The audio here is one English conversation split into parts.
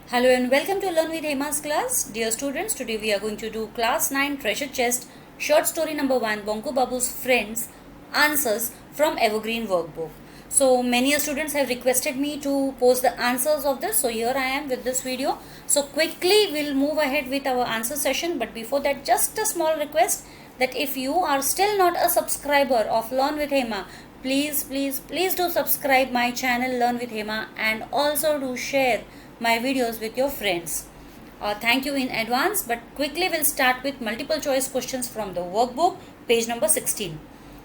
Hello and welcome to Learn with Hema's class. Dear students, today we are going to do class 9 treasure chest short story number 1 Bonku Babu's friends answers from Evergreen workbook. So many students have requested me to post the answers of this. So here I am with this video. So quickly we'll move ahead with our answer session, but before that just a small request that if you are still not a subscriber of Learn with Hema, please do subscribe my channel Learn with Hema and also do share my videos with your friends. Thank you in advance, but quickly we'll start with multiple choice questions from the workbook, page number 16.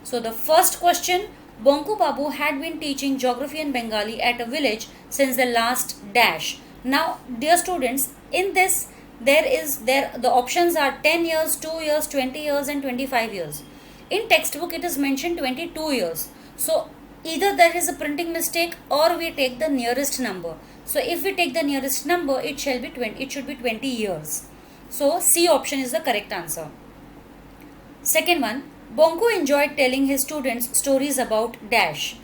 So the first question, Bonku Babu had been teaching geography and Bengali at a village since the last dash. Now dear students, in this the options are 10 years, 2 years, 20 years and 25 years. In textbook it is mentioned 22 years. So either there is a printing mistake or we take the nearest number. So if we take the nearest number, it should be 20 years. So C option is the correct answer. Second one, Bonku enjoyed telling his students stories about dash.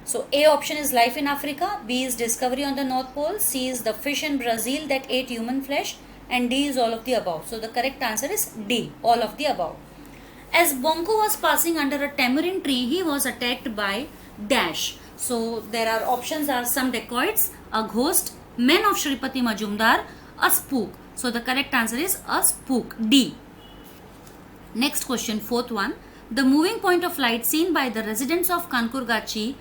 So A option is life in Africa, B is discovery on the North Pole, C is the fish in Brazil that ate human flesh, and D is all of the above. So the correct answer is D, all of the above. As Bonku was passing under a tamarind tree, he was attacked by dash. So there are options are some dacoits, a ghost, men of Shripati Majumdar, a spook. So the correct answer is a spook, D. Next question, fourth one. The moving point of light seen by the residents of Kankurgachi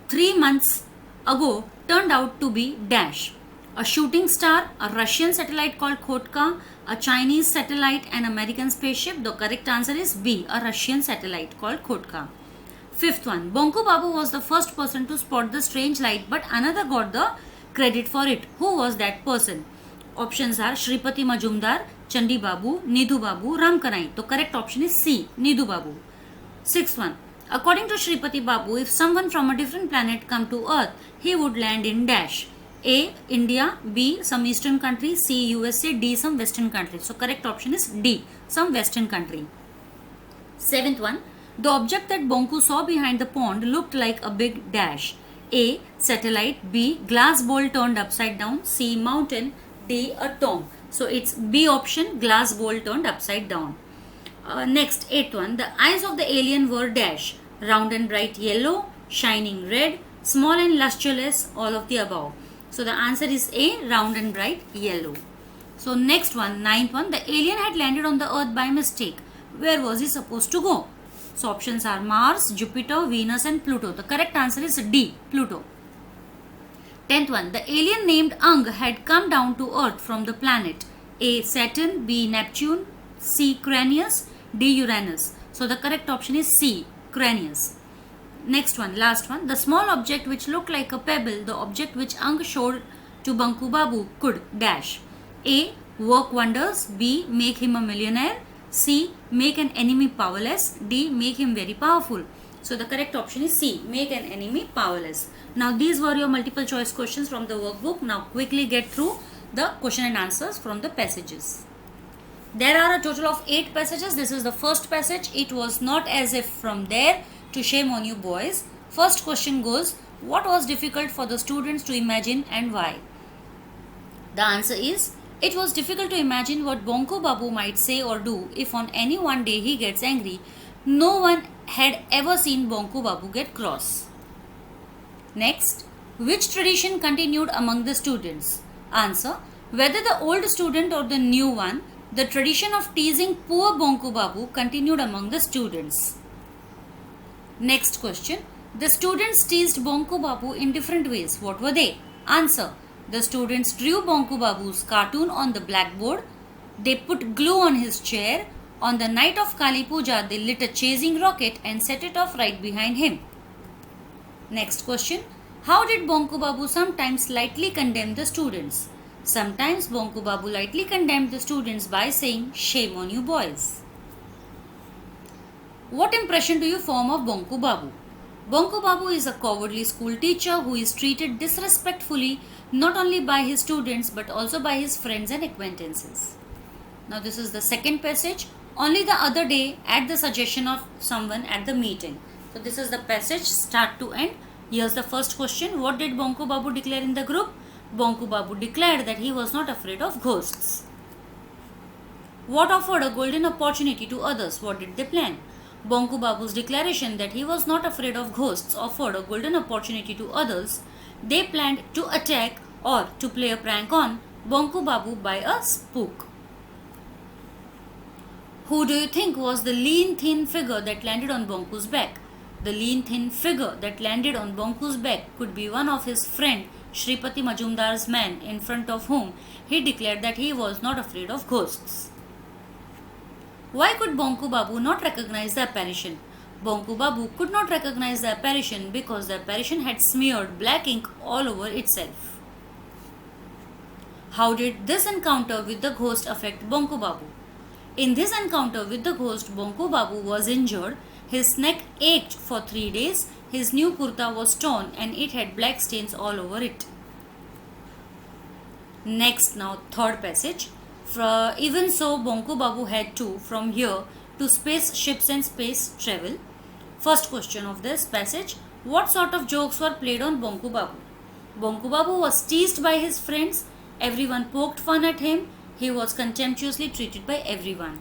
3 months ago turned out to be dash. A shooting star, a Russian satellite called Khotka, a Chinese satellite, an American spaceship. The correct answer is B, a Russian satellite called Khotka. Fifth one, Bonku Babu was the first person to spot the strange light, but another got the credit for it. Who was that person? Options are Shripati Majumdar, Chandi Babu, Nidhu Babu, Ramkanai. The correct option is C, Nidhu Babu. Sixth one, according to Shripati Babu, if someone from a different planet come to Earth, he would land in dash. A, India, B, some eastern country, C, USA, D, some western country. So correct option is D, some western country. Seventh one, the object that Bonku saw behind the pond looked like a big dash. A, satellite, B, glass bowl turned upside down, C, mountain, D, a tomb. So it's B option, glass bowl turned upside down. Next, eighth one, the eyes of the alien were dash, round and bright yellow, shining red, small and lustreless, all of the above. So the answer is A, round and bright yellow. So next one, ninth one, the alien had landed on the earth by mistake. Where was he supposed to go? So options are Mars, Jupiter, Venus and Pluto. The correct answer is D, Pluto. 10th one, the alien named Ang had come down to earth from the planet A, Saturn, B, Neptune, C, Cranius, D, Uranus. So the correct option is C, Cranius. Next one, last one, the small object which looked like a pebble, the object which Ang showed to Bonku Babu could dash. A, work wonders, B, make him a millionaire, C, make an enemy powerless, D, make him very powerful. So the correct option is C, make an enemy powerless. Now these were your multiple choice questions from the workbook. Now quickly get through the question and answers from the passages. There are a total of 8 passages. This is the first passage. It was not as if from there to shame on you boys. First question goes, what was difficult for the students to imagine and why? The answer is, it was difficult to imagine what Bonku Babu might say or do if on any one day he gets angry. No one had ever seen Bonku Babu get cross. Next, which tradition continued among the students? Answer, whether the old student or the new one, the tradition of teasing poor Bonku Babu continued among the students. Next question, the students teased Bonku Babu in different ways. What were they? Answer, the students drew Bonku Babu's cartoon on the blackboard. They put glue on his chair. On the night of Kali Puja, they lit a chasing rocket and set it off right behind him. Next question, how did Bonku Babu sometimes lightly condemn the students? Sometimes Bonku Babu lightly condemned the students by saying, shame on you boys. What impression do you form of Bonku Babu? Bonku Babu is a cowardly school teacher who is treated disrespectfully not only by his students but also by his friends and acquaintances. Now this is the second passage. Only the other day at the suggestion of someone at the meeting. So this is the passage start to end. Here's the first question. What did Bonku Babu declare in the group? Bonku Babu declared that he was not afraid of ghosts. What offered a golden opportunity to others? What did they plan? Bonku Babu's declaration that he was not afraid of ghosts offered a golden opportunity to others. They planned to attack or to play a prank on Bonku Babu by a spook. Who do you think was the lean, thin figure that landed on Bonku's back? The lean, thin figure that landed on Bonku's back could be one of his friend Shripati Majumdar's man, in front of whom he declared that he was not afraid of ghosts. Why could Bonku Babu not recognize the apparition? Bonku Babu could not recognize the apparition because the apparition had smeared black ink all over itself. How did this encounter with the ghost affect Bonku Babu? In this encounter with the ghost, Bonku Babu was injured. His neck ached for 3 days. His new kurta was torn and it had black stains all over it. Next, now third passage. Even so, Bonku Babu had to, from here, to spaceships and space travel. First question of this passage. What sort of jokes were played on Bonku Babu? Bonku Babu was teased by his friends. Everyone poked fun at him. He was contemptuously treated by everyone.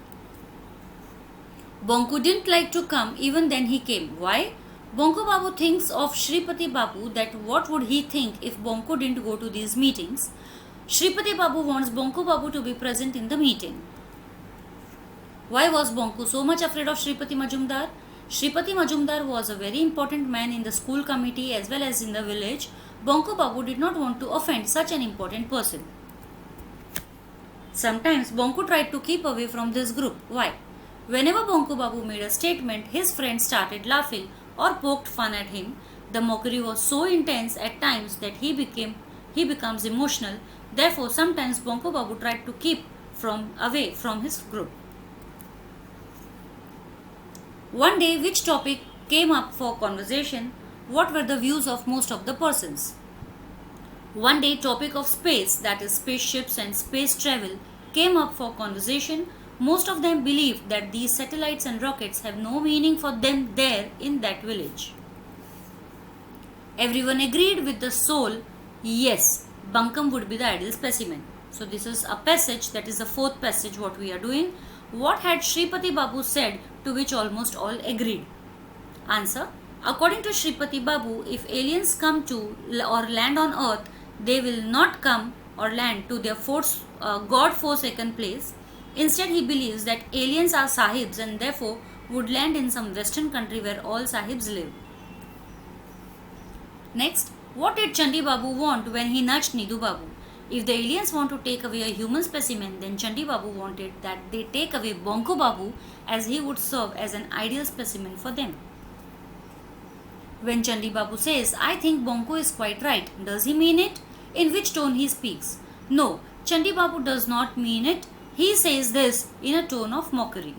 Bonku didn't like to come, even then he came. Why? Bonku Babu thinks of Shripati Babu that what would he think if Bonku didn't go to these meetings. Shripati Babu wants Bonku Babu to be present in the meeting. Why was Bonku so much afraid of Shripati Majumdar? Shripati Majumdar was a very important man in the school committee as well as in the village. Bonku Babu did not want to offend such an important person. Sometimes Bonku tried to keep away from this group. Why? Whenever Bonku Babu made a statement, his friends started laughing or poked fun at him. The mockery was so intense at times that he becomes emotional. Therefore, sometimes Bonku Babu tried to keep away from his group. One day, which topic came up for conversation? What were the views of most of the persons? One day, topic of space, that is spaceships and space travel, came up for conversation. Most of them believed that these satellites and rockets have no meaning for them there in that village. Everyone agreed with the soul, yes, Bunkum would be the ideal specimen. So this is a passage, that is the fourth passage what we are doing. What had Shripati Babu said to which almost all agreed? Answer. According to Shripati Babu, if aliens come to or land on earth, they will not come or land to their God-forsaken place. Instead, he believes that aliens are sahibs and therefore would land in some western country where all sahibs live. Next, what did Chandi Babu want when he nudged Nidu Babu? If the aliens want to take away a human specimen, then Chandi Babu wanted that they take away Bonku Babu, as he would serve as an ideal specimen for them. When Chandi Babu says, I think Bonku is quite right, does he mean it? In which tone he speaks? No, Chandi Babu does not mean it. He says this in a tone of mockery.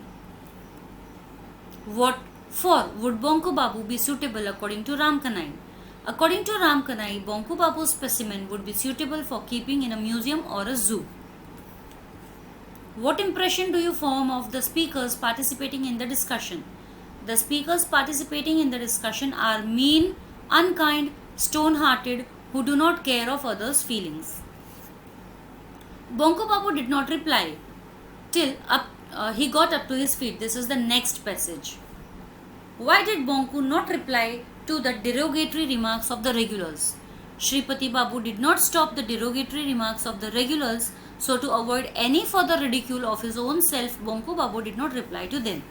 What for would Bonku Babu be suitable according to Ramkanai? According to Ramkanai, Bonku Babu's specimen would be suitable for keeping in a museum or a zoo. What impression do you form of the speakers participating in the discussion? The speakers participating in the discussion are mean, unkind, stone-hearted, who do not care of others' feelings. Bonku Babu did not reply till he got up to his feet. This is the next passage. Why did Bonku not reply to the derogatory remarks of the regulars? Shripati Babu did not stop the derogatory remarks of the regulars, so to avoid any further ridicule of his own self, Bonku Babu did not reply to them.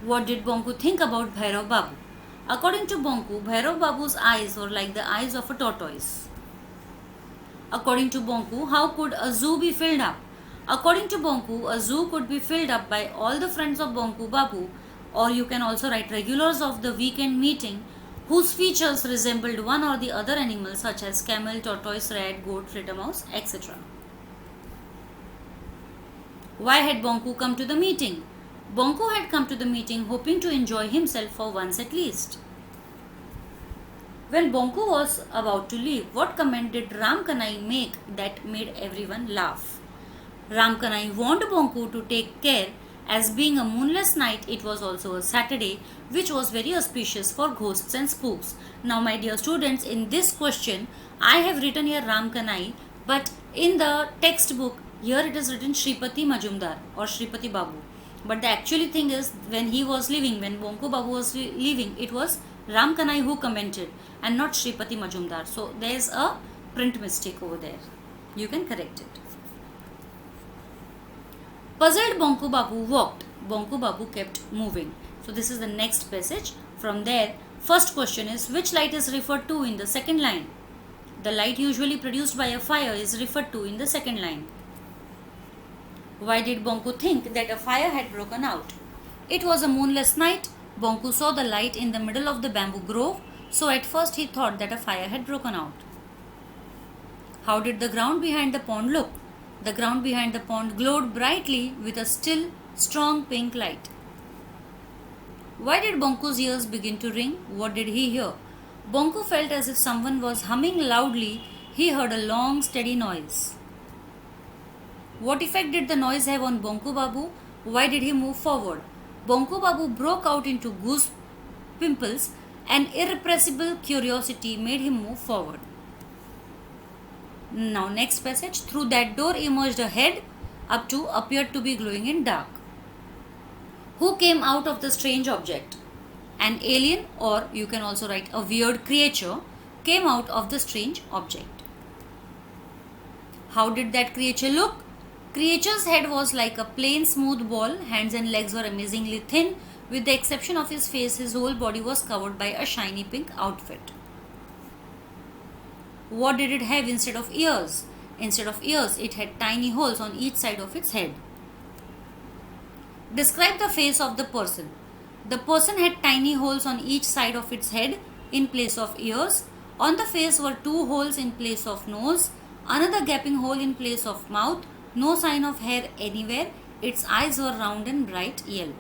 What did Bonku think about Bhairav Babu? According to Bonku, Bhairav Babu's eyes were like the eyes of a tortoise. According to Bonku, how could a zoo be filled up? According to Bonku, a zoo could be filled up by all the friends of Bonku Babu, or you can also write regulars of the weekend meeting whose features resembled one or the other animal such as camel, tortoise, rat, goat, flittermouse, etc. Why had Bonku come to the meeting? Bonku had come to the meeting hoping to enjoy himself for once at least. When Bonku was about to leave, what comment did Ramkanai make that made everyone laugh? Ramkanai warned Bonku to take care As being a moonless night, it was also a Saturday, which was very auspicious for ghosts and spooks. Now, my dear students, in this question, I have written here Ram Kanai, but in the textbook, here it is written Shripati Majumdar or Shripati Babu. But the actually thing is, when he was living, when Bonku Babu was living, it was Ram Kanai who commented and not Shripati Majumdar. So, there is a print mistake over there. You can correct it. Puzzled Bonku Babu walked. Bonku Babu kept moving. So this is the next passage. From there, first question is, which light is referred to in the second line? The light usually produced by a fire is referred to in the second line. Why did Bonku think that a fire had broken out? It was a moonless night. Bonku saw the light in the middle of the bamboo grove, so at first he thought that a fire had broken out. How did the ground behind the pond look? The ground behind the pond glowed brightly with a still, strong pink light. Why did Bonku's ears begin to ring? What did he hear? Bonku felt as if someone was humming loudly. He heard a long, steady noise. What effect did the noise have on Bonku Babu? Why did he move forward? Bonku Babu broke out into goose pimples. An irrepressible curiosity made him move forward. Now next passage. Through that door emerged a head appeared to be glowing in dark. Who came out of the strange object? An alien, or you can also write a weird creature, came out of the strange object. How did that creature look? Creature's head was like a plain smooth ball. Hands and legs were amazingly thin. With the exception of his face, his whole body was covered by a shiny pink outfit. What did it have instead of ears? Instead of ears, it had tiny holes on each side of its head. Describe the face of the person. The person had tiny holes on each side of its head in place of ears. On the face were 2 holes in place of nose, another gaping hole in place of mouth, no sign of hair anywhere. Its eyes were round and bright yellow.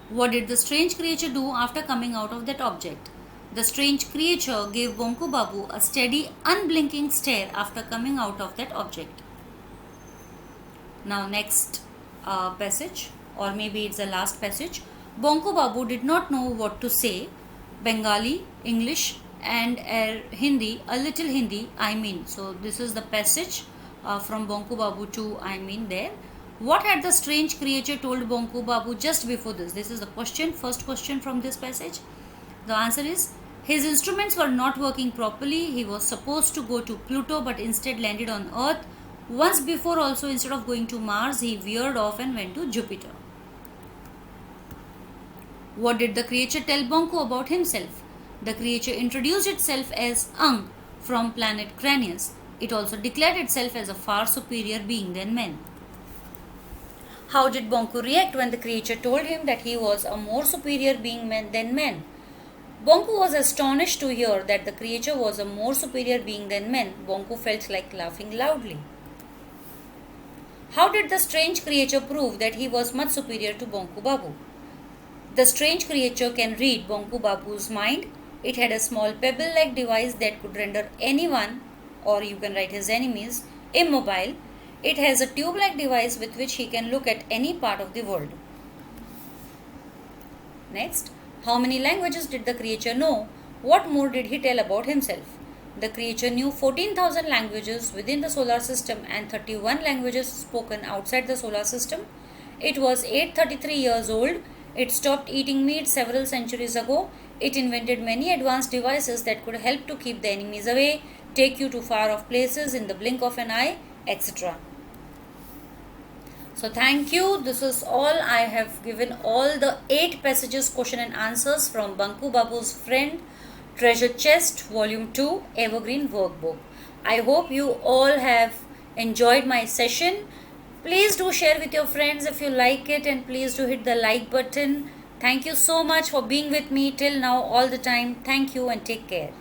What did the strange creature do after coming out of that object? The strange creature gave Bonku Babu a steady, unblinking stare after coming out of that object. Now next passage, or maybe it's the last passage. Bonku Babu did not know what to say. Bengali, English and Hindi, a little Hindi, I mean. So this is the passage from Bonku Babu to I mean there. What had the strange creature told Bonku Babu just before this? This is the question, first question from this passage. The answer is, his instruments were not working properly. He was supposed to go to Pluto but instead landed on Earth. Once before also, instead of going to Mars, he veered off and went to Jupiter. What did the creature tell Bonku about himself? The creature introduced itself as Ang from planet Cranius. It also declared itself as a far superior being than men. How did Bonku react when the creature told him that he was a more superior being than men? Bonku was astonished to hear that the creature was a more superior being than men. Bonku felt like laughing loudly. How did the strange creature prove that he was much superior to Bonku Babu? The strange creature can read Bonku Babu's mind. It had a small pebble-like device that could render anyone, or you can write his enemies, immobile. It has a tube-like device with which he can look at any part of the world. Next, how many languages did the creature know? What more did he tell about himself? The creature knew 14,000 languages within the solar system and 31 languages spoken outside the solar system. It was 833 years old. It stopped eating meat several centuries ago. It invented many advanced devices that could help to keep the enemies away, take you to far off places in the blink of an eye, etc. So thank you. This is all. I have given all the 8 passages, question and answers from Bonku Babu's Friend, Treasure Chest, Volume 2, Evergreen Workbook. I hope you all have enjoyed my session. Please do share with your friends if you like it, and please do hit the like button. Thank you so much for being with me till now all the time. Thank you and take care.